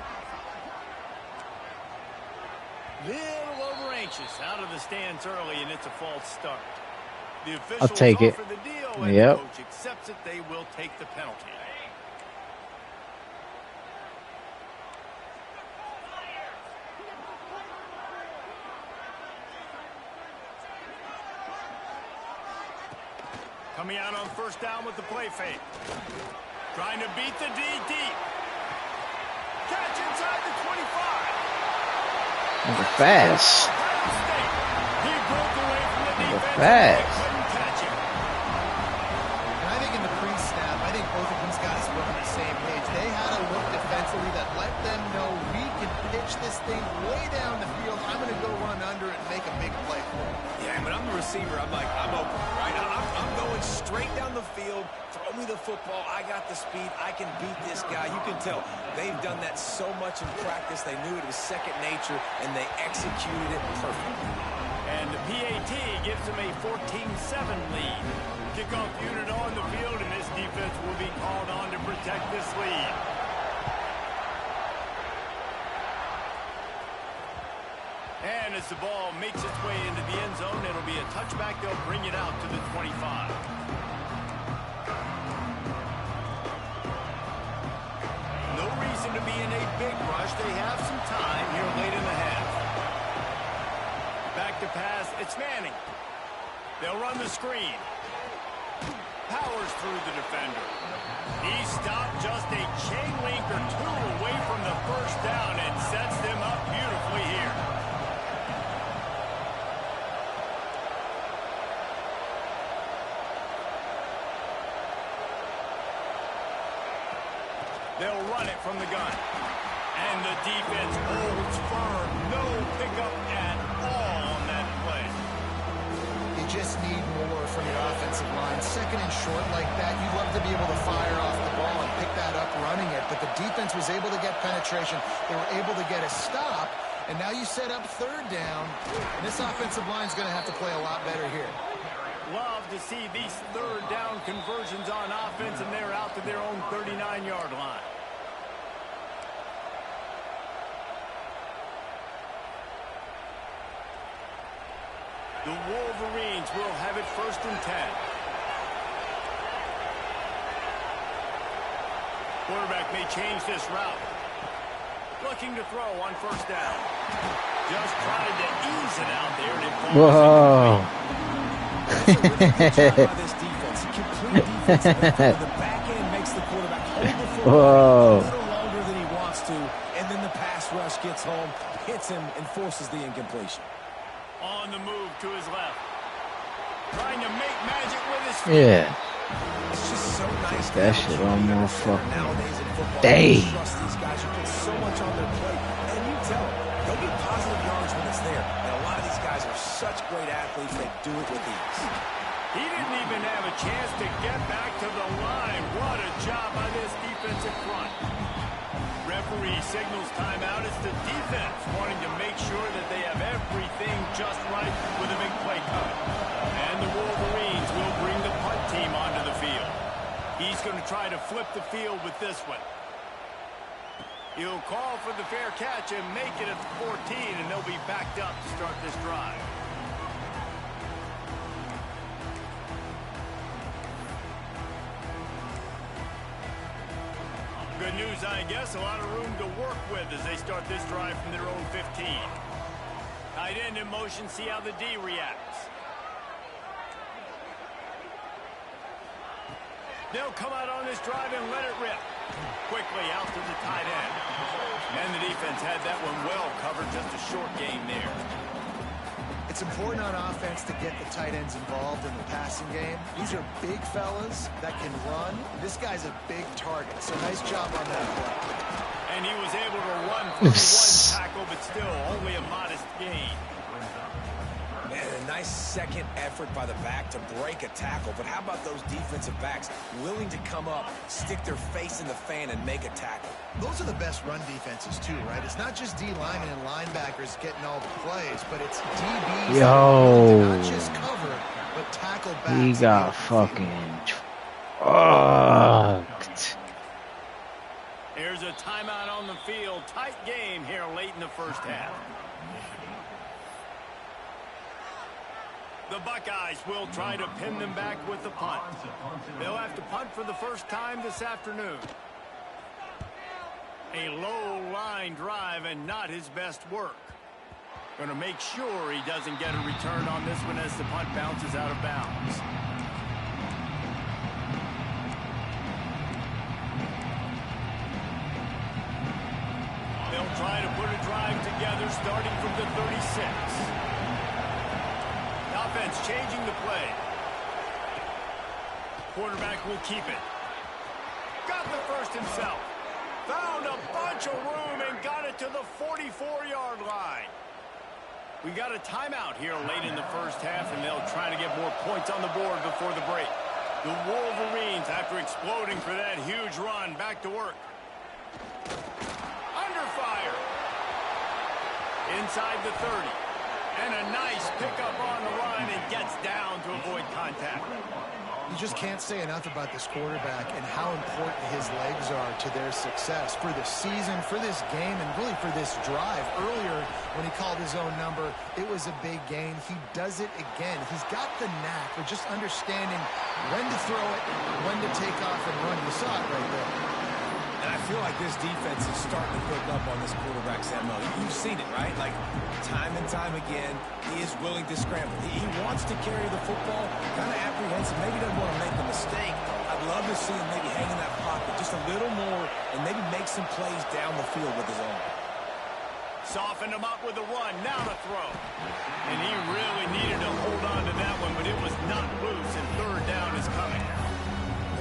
Little over anxious out of the stands early, and it's a false start. The officials I'll take it. offer the deal, and Yep. the coach accepts it. They will take the penalty. Coming out on 1st down with the play fake. Trying to beat the D deep. Catch inside the 25. Nigga fast. He broke away from the defense. Fast. And they couldn't catch him. And I think in the pre-snap, I think both of these guys were on the same page. They had a look defensively that let them know we can pitch this thing way down the field. I'm going to go run under it and make a big play for it. Yeah, but I'm the receiver. I'm like, I'm open, right? I'm going straight down the field. Throw me the football. I got the speed. I can beat this guy. You can tell they've done that so much in practice. They knew it was second nature, and they executed it perfectly. And the PAT gives them a 14-7 lead. Kickoff unit on the field, and this defense will be called on to protect this lead. And as the ball makes its way into the end zone, it'll be a touchback. They'll bring it out to the 25. No reason to be in a big rush. They have some time here late in the half. Back to pass. It's Manning. They'll run the screen. Powers through the defender. He stopped just a chain link or two away from the 1st down and sets them up beautifully here. They'll run it from the gun. And the defense holds firm. No pickup at all on that play. It just need more from your offensive line. Second and short like that, you'd love to be able to fire off the ball and pick that up running it, but the defense was able to get penetration. They were able to get a stop, and now you set up third down, and this offensive line is going to have to play a lot better here. Love to see these third down conversions on offense, and they're out to their own 39-yard line. The Wolverines will have it 1st and 10. Quarterback may change this route. Looking to throw on 1st down. Just trying to ease it out there. And it Whoa. That's a really good job by this defense. Complete defense. The back end makes the quarterback hold the football a little longer than he wants to, and then the pass rush gets home, hits him, and forces the incompletion. On the move to his left. Trying to make magic with his feet. Yeah. It's just so nice. That shit almost fucking nowadays in football. day. Trust these guys who put so much on their plate. And you tell them, they'll get positive yards when it's there. And a lot of these guys are such great athletes, they do it with ease. He didn't even have a chance to get back to the line. What a job by this defensive front. Referee signals timeout. It's the defense wanting to make sure that they have everything just right with a big play coming. And the Wolverines will bring the punt team onto the field. He's going to try to flip the field with this one. He'll call for the fair catch and make it at the 14, and they'll be backed up to start this drive. Good news, I guess. A lot of room to work with as they start this drive from their own 15. Tight end in motion, see how the D reacts. They'll come out on this drive and let it rip. Quickly out to the tight end. And the defense had that one well covered, just a short game there. It's important on offense to get the tight ends involved in the passing game. These are big fellas that can run. This guy's a big target, so nice job on that play. And he was able to run through one tackle, but still only a modest gain. Man, a nice second effort by the back to break a tackle. But how about those defensive backs willing to come up, stick their face in the fan, and make a tackle? Those are the best run defenses, too, right? It's not just D linemen and linebackers getting all the plays, but it's DBs that not just cover, but tackle back. He got fucking fucked. Here's a timeout on the field. Tight game here late in the first half. The Buckeyes will try to pin them back with the punt. They'll have to punt for the first time this afternoon. A low line drive and not his best work. Going to make sure he doesn't get a return on this one as the punt bounces out of bounds. They'll try to put a drive together starting from the 36. Offense changing the play. Quarterback will keep it. Got the first himself. Found a bunch of room and got it to the 44-yard line. We got a timeout here late in the first half, and they'll try to get more points on the board before the break. The Wolverines, after exploding for that huge run, back to work. Under fire. Inside the 30. And a nice pickup on the line and gets down to avoid contact. You just can't say enough about this quarterback and how important his legs are to their success for the season, for this game, and really for this drive. Earlier, when he called his own number, it was a big gain. He does it again. He's got the knack for just understanding when to throw it, when to take off and run. You saw it right there. And I feel like this defense is starting to pick up on this quarterback's MO. You've seen it, right? Like, time and time again, he is willing to scramble. He wants to carry the football, kind of apprehensive, maybe doesn't want to make a mistake. I'd love to see him maybe hang in that pocket just a little more and maybe make some plays down the field with his arm. Softened him up with a run, now to throw. And he really needed to hold on to that one, but it was not loose, and third down is coming.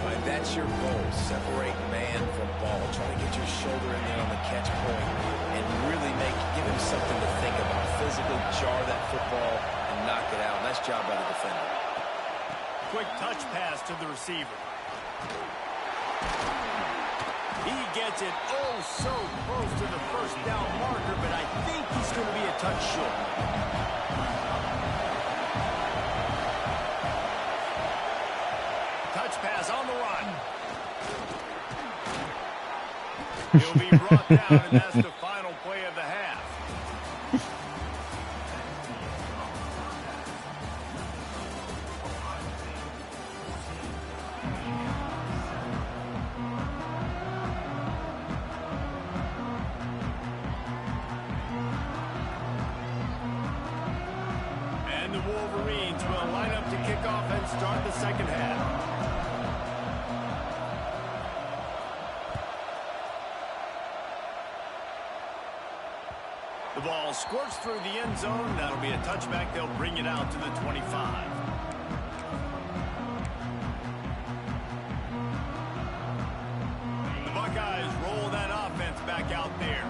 And that's your goal, separate man from ball. Try to get your shoulder in there on the catch point and really give him something to think about. Physically jar that football and knock it out. Nice job by the defender. quick touch pass to the receiver. He gets it oh so close to the first down marker, but I think he's going to be a touch short. Touch pass on the run. He'll be brought down, and that's the final play of the half. And the Wolverines will line up to kick off and start the second half. The ball squirts through the end zone. That'll be a touchback. They'll bring it out to the 25. The Buckeyes roll that offense back out there.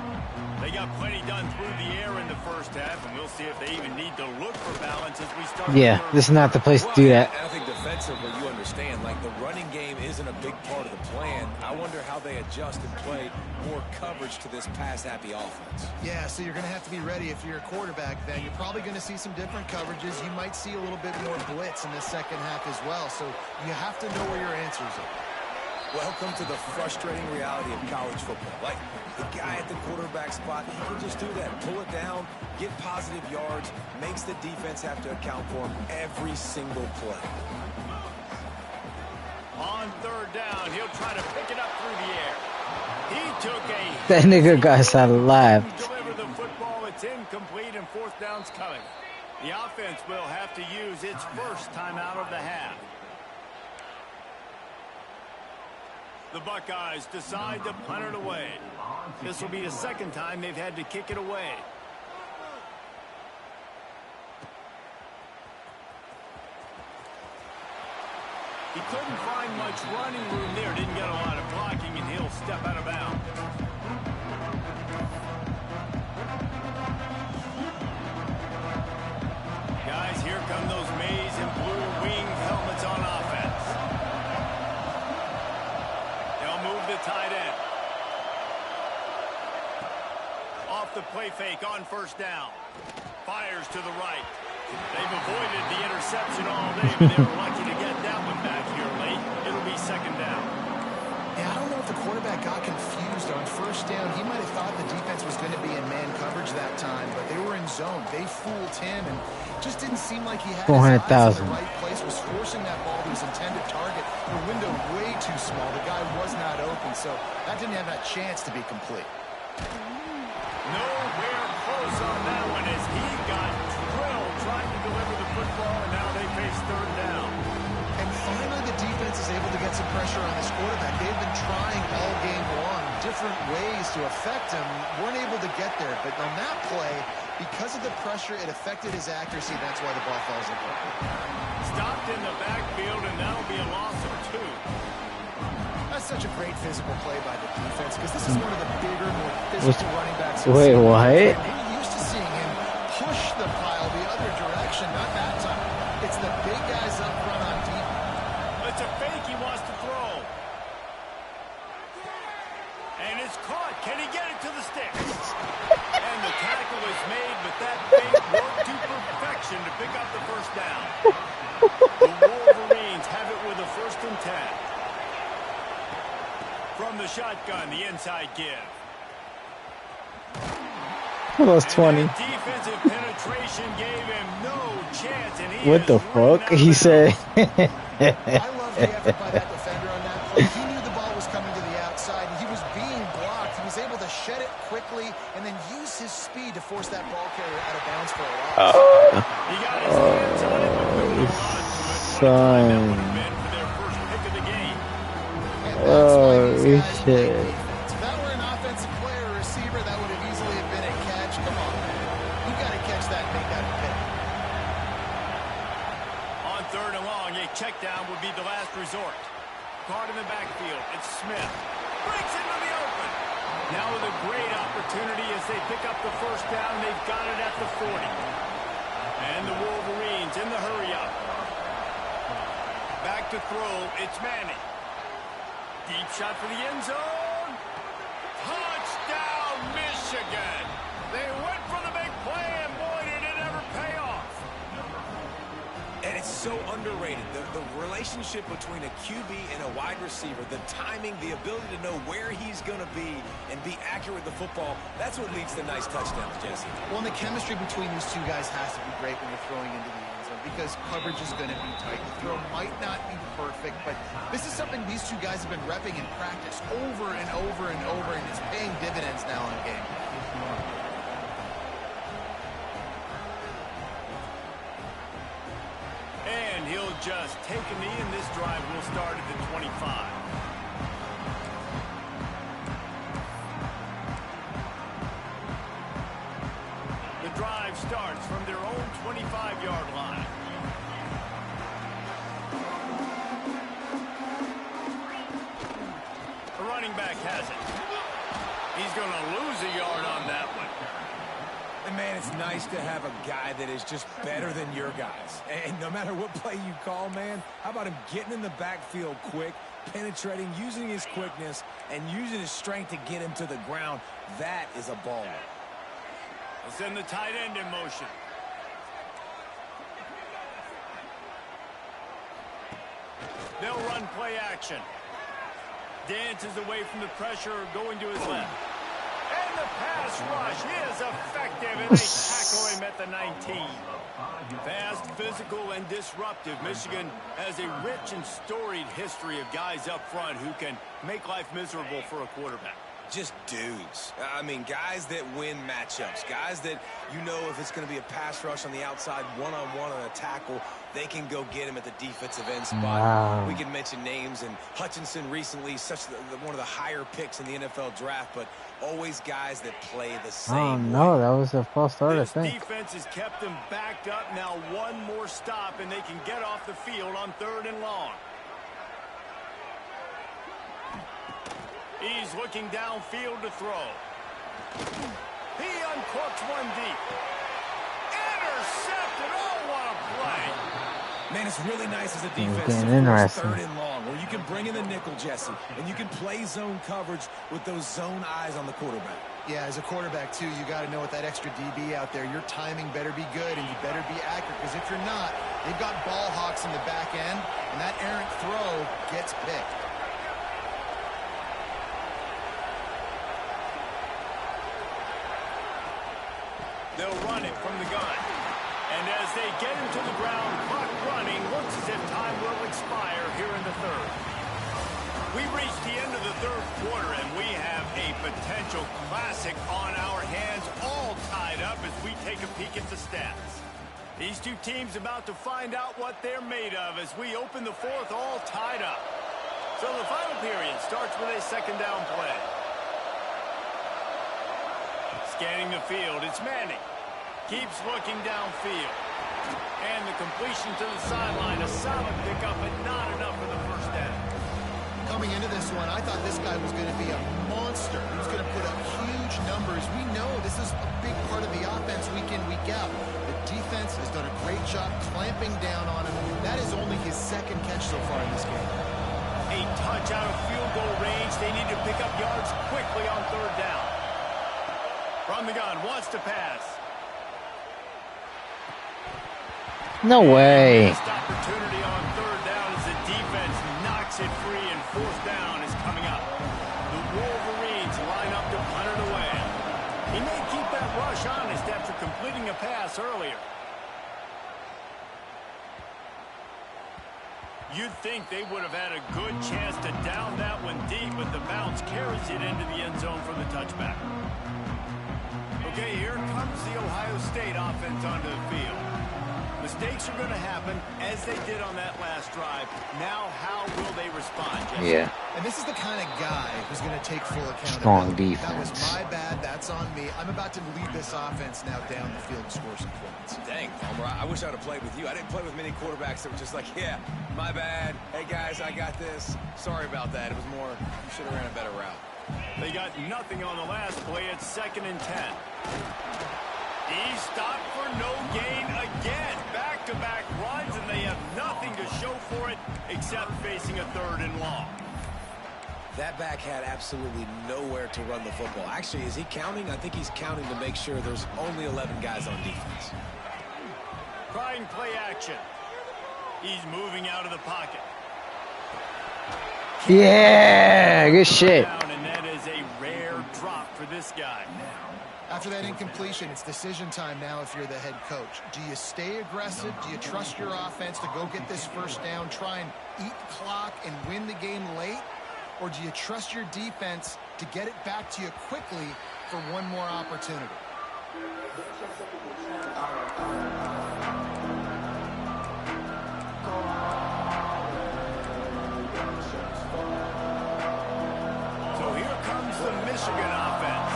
They got plenty done through the air in the first half, and we'll see if they even need to look for balance as we start. Yeah, this is not the place to do that. I think defensively, you understand, like the running game isn't a big part of the plan. I wonder how they adjust and play more coverage to this pass-happy offense. Yeah, so you're going to have to be ready if you're a quarterback then. You're probably going to see some different coverages. You might see a little bit more blitz in the second half as well, so you have to know where your answers are. Welcome to the frustrating reality of college football. Like, the guy at the quarterback spot, he can just do that. Pull it down, get positive yards, makes the defense have to account for him every single play. On third down, he'll try to pick it up through the air. He took a... That nigga got alive. Deliver the football. It's incomplete, and fourth down's coming. The offense will have to use its first timeout of the half. The Buckeyes decide to punt it away. This will be the second time they've had to kick it away. He couldn't find much running room there. Didn't get a lot of blocking, and he'll step out of bounds. Guys, here come those maize and blue winged helmets on offense. They'll move the tight end. Off the play fake on first down. Fires to the right. They've avoided the interception all day, but they were lucky to get that one back here late. It'll be second down. Yeah, I don't know if the quarterback got confused on first down. He might have thought the defense was going to be in man coverage that time, but they were in zone. They fooled him, and just didn't seem like he had his eyes in the right place. Was forcing that ball to his intended target. The window way too small. The guy was not open, so that didn't have that chance to be complete. Nowhere close on that one as he got drilled trying to deliver the football, and now they face third down. And finally the defense is able to get some pressure on this quarterback. They've been trying all game long, different ways to affect him. Weren't able to get there, but on that play, because of the pressure, it affected his accuracy. That's why the ball falls in. Stopped in the backfield, and that'll be a loss of 2. That's such a great physical play by the defense because this is one of the bigger, more physical running backs. Wait, what? You're used to seeing him push the pile the other direction. Not that time. It's the big guys up front on deep. It's a fake he wants to throw. And it's caught. Can he get it to the sticks? And the tackle is made, but that fake worked to perfection to pick up the first down. The Wolverines have it with a 1st and 10. From the shotgun, the inside give. That was 20. Defensive penetration gave him no chance, and he What the fuck? He said. I love the effort by that defender on that play. He knew the ball was coming to the outside, and he was being blocked. He was able to shed it quickly and then use his speed to force that ball carrier out of bounds for a loss. He got his hands on it, but couldn't hold on to it. Son. That would have been for their first pick of the game. Oh, shit. If that were an offensive player or receiver, that would have easily have been a catch. Come on, man. You got to catch that and make that a pick. On third and long, a check down would be the last resort. Caught in the backfield. It's Smith. Breaks into the open. Now with a great opportunity as they pick up the first down. They've got it at the 40. And the Wolverines in the hurry up. to throw. It's Manning. Deep shot for the end zone. Touchdown, Michigan. They went for the big play, and boy, did it ever pay off. And it's so underrated. The relationship between a QB and a wide receiver, the timing, the ability to know where he's going to be and be accurate with the football, that's what leads to nice touchdowns, Jesse. Well, and the chemistry between these two guys has to be great when you're throwing into the end zone because coverage is going to be tight. The throw might not be perfect, but this is something these two guys have been repping in practice over and over and over, and it's paying dividends now in the game. And he'll just take a knee, and this drive will start at the 25. The drive starts from their own 25-yard line. The running back has it. He's going to lose a yard on that one. And, man, it's nice to have a guy that is just better than your guys. And no matter what play you call, man, how about him getting in the backfield quick, penetrating, using his quickness, and using his strength to get him to the ground? That is a baller. They'll send the tight end in motion. They'll run play action. Dances away from the pressure, going to his left. And the pass rush is effective, and they tackle him at the 19. Fast, physical, and disruptive. Michigan has a rich and storied history of guys up front who can make life miserable for a quarterback. Just dudes. I mean, guys that win matchups. Guys that, you know, if it's going to be a pass rush on the outside, one-on-one on a tackle, they can go get him at the defensive end spot. Wow. We can mention names, and Hutchinson recently, one of the higher picks in the NFL draft, but always guys that play the same Oh, way. no, that was a false start, I This think. defense has kept them backed up. Now one more stop, and they can get off the field on 3rd and long. He's looking downfield to throw. He uncorks one deep. Intercepted. Oh, what a play. Man, it's really nice as a defense getting to force interesting. 3rd and long, where you can bring in the nickel, Jesse, and you can play zone coverage with those zone eyes on the quarterback. Yeah, as a quarterback, too, you got to know with that extra DB out there, your timing better be good and you better be accurate, because if you're not, they've got ball hawks in the back end, and that errant throw gets picked. They'll run it from the gun. And as they get him to the ground, clock running, looks as if time will expire here in the 3rd. We've reached the end of the 3rd quarter, and we have a potential classic on our hands, all tied up as we take a peek at the stats. These two teams about to find out what they're made of as we open the 4th, all tied up. So the final period starts with a 2nd down play. Scanning the field, it's Manning. Keeps looking downfield. And the completion to the sideline, a solid pickup, but not enough for the 1st down. Coming into this one, I thought this guy was going to be a monster. He was going to put up huge numbers. We know this is a big part of the offense week in, week out. The defense has done a great job clamping down on him. That is only his 2nd catch so far in this game. A touch out of field goal range. They need to pick up yards quickly on 3rd down. From the gun, wants to pass. No way. Missed opportunity on 3rd down as the defense knocks it free, and 4th down is coming up. The Wolverines line up to punt it away. He may keep that rush honest after completing a pass earlier. You'd think they would have had a good chance to down that one deep, but the bounce carries it into the end zone for the touchback. Okay, here comes the Ohio State offense onto the field. Mistakes are going to happen, as they did on that last drive. Now, how will they respond, Jesse? Yeah. And this is the kind of guy who's going to take full accountability. Strong That was defense. my bad. That's on me. I'm about to lead this offense now down the field and score some points. Dang, Palmer, I wish I would have played with you. I didn't play with many quarterbacks that were just like, yeah, my bad. Hey, guys, I got this. Sorry about that. It was more, you should have ran a better route. They got nothing on the last play. It's 2nd and 10. He stopped for no gain again. Back back-to-back runs, and they have nothing to show for it except facing a 3rd and long. That back had absolutely nowhere to run the football. Actually, is he counting? I think he's counting to make sure there's only 11 guys on defense. Trying play action. He's moving out of the pocket. Yeah, good shit. And that is a rare drop for this guy. After that incompletion, it's decision time now if you're the head coach. Do you stay aggressive? Do you trust your offense to go get this 1st down, try and eat clock and win the game late? Or do you trust your defense to get it back to you quickly for one more opportunity? So here comes the Michigan offense.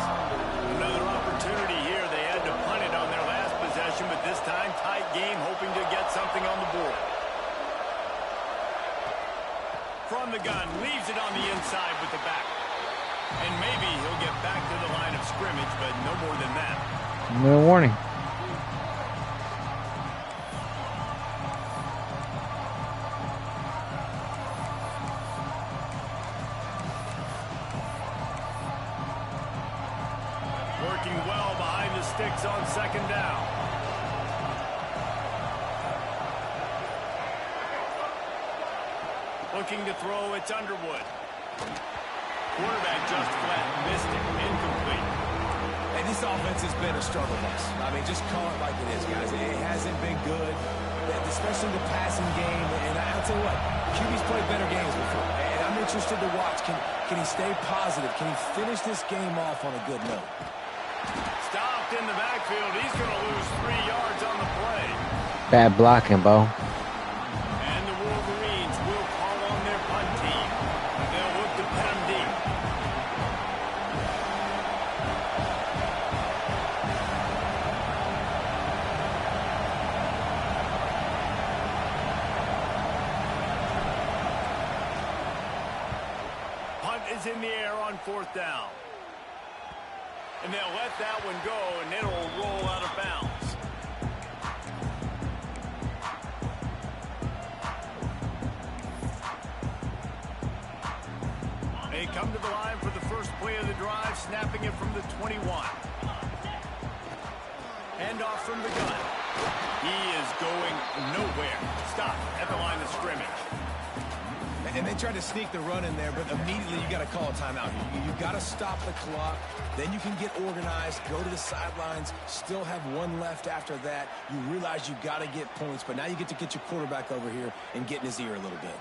Another opportunity here. They had to punt it on their last possession, but this time tight game, hoping to get something on the board. From the gun, leaves it on the inside with the back. And maybe he'll get back to the line of scrimmage, but no more than that. No warning. Working well behind the sticks on 2nd down. Looking to throw, it's Underwood. Quarterback just flat missed it, incomplete. Hey, this offense has been a struggle bus. I mean, just call it like it is, guys. It hasn't been good, especially the passing game. And I'll tell you what, QB's played better games before. And I'm interested to watch. Can he stay positive? Can he finish this game off on a good note? Stopped in the backfield. He's going to lose 3 yards on the play. Bad blocking, Bo. And the Wolverines will call on their punt team. They'll look to pin him deep. Punt is in the air on 4th down. And they'll let that one go, and it'll roll out of bounds. They come to the line for the first play of the drive, snapping it from the 21. Handoff from the gun. He is going nowhere. Stop at the line of scrimmage. And they tried to sneak the run in there, but immediately you got to call a timeout. You got to stop the clock. Then you can get organized, go to the sidelines, still have 1 left after that. You realize you got to get points, but now you get to get your quarterback over here and get in his ear a little bit.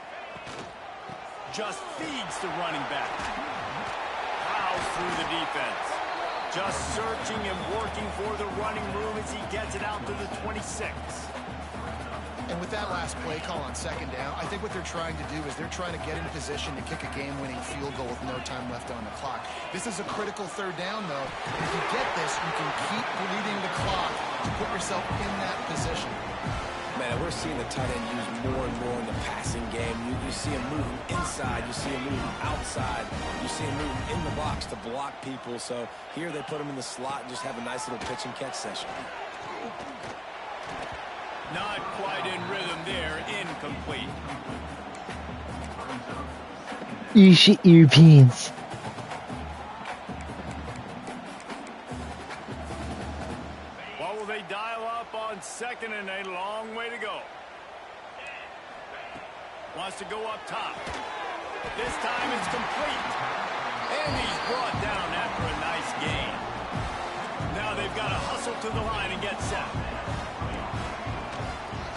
Just feeds the running back. Plows through the defense. Just searching and working for the running room as he gets it out to the 26. And with that last play call on 2nd down, I think what they're trying to do is they're trying to get in position to kick a game-winning field goal with no time left on the clock. This is a critical 3rd down, though. If you get this, you can keep bleeding the clock to put yourself in that position. Man, we're seeing the tight end used more and more in the passing game. You see him moving inside. You see him moving outside. You see him moving in the box to block people. So here they put him in the slot and just have a nice little pitch and catch session. Not quite in rhythm there. Incomplete. You shit your pants. What will they dial up on 2nd and a long way to go? Wants to go up top. This time it's complete. And he's brought down after a nice gain. Now they've got to hustle to the line and get set.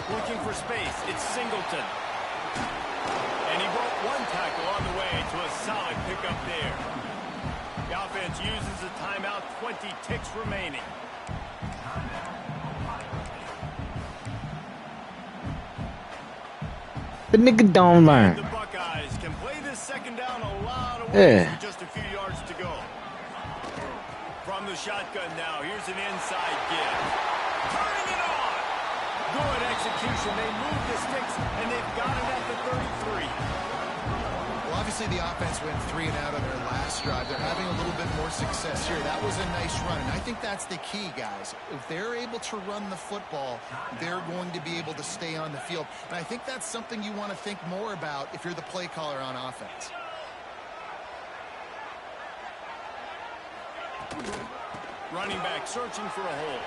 Looking for space. It's Singleton. And he broke 1 tackle on the way to a solid pickup there. The offense uses a timeout. 20 ticks remaining. The nigga don't learn. The Buckeyes can play this 2nd down a lot of ways with just a few yards to go. From the shotgun now, here's an inside give. Turning it on. Good execution. They move the sticks, and they've got it at the 33. Well, I've Obviously, the offense went 3 and out on their last drive. They're having a little bit more success here. That was a nice run, and I think that's the key, guys. If they're able to run the football, they're going to be able to stay on the field. And I think that's something you want to think more about if you're the play caller on offense. Running back searching for a hole.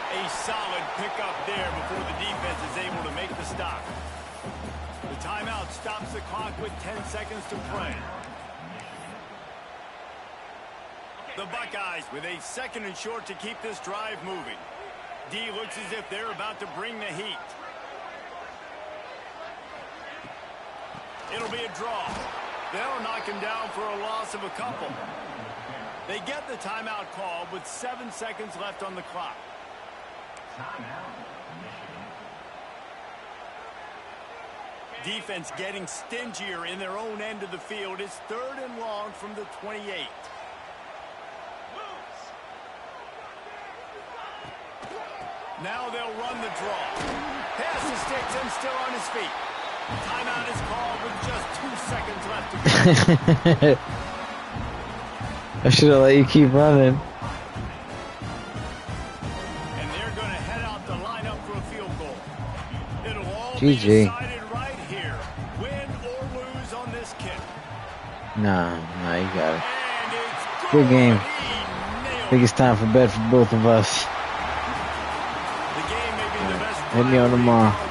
A solid pickup there before the defense is able to make the stop. The timeout stops the clock with 10 seconds to play. The Buckeyes with a 2nd and short to keep this drive moving. D looks as if they're about to bring the heat. It'll be a draw. They'll knock him down for a loss of a couple. They get the timeout called with 7 seconds left on the clock. Defense getting stingier in their own end of the field. It's 3rd and long from the 28. Now they'll run the draw. Pass the sticks and still on his feet. Timeout is called with just 2 seconds left to go. I should have let you keep running. And they're going to head out the lineup for a field goal. It'll all GG. be decided right here. Win or lose on this kick. Nah, you got it. And it's Good game. He nailed Think it's time for bed for both of us. it. The game may be the best Hit me on tomorrow.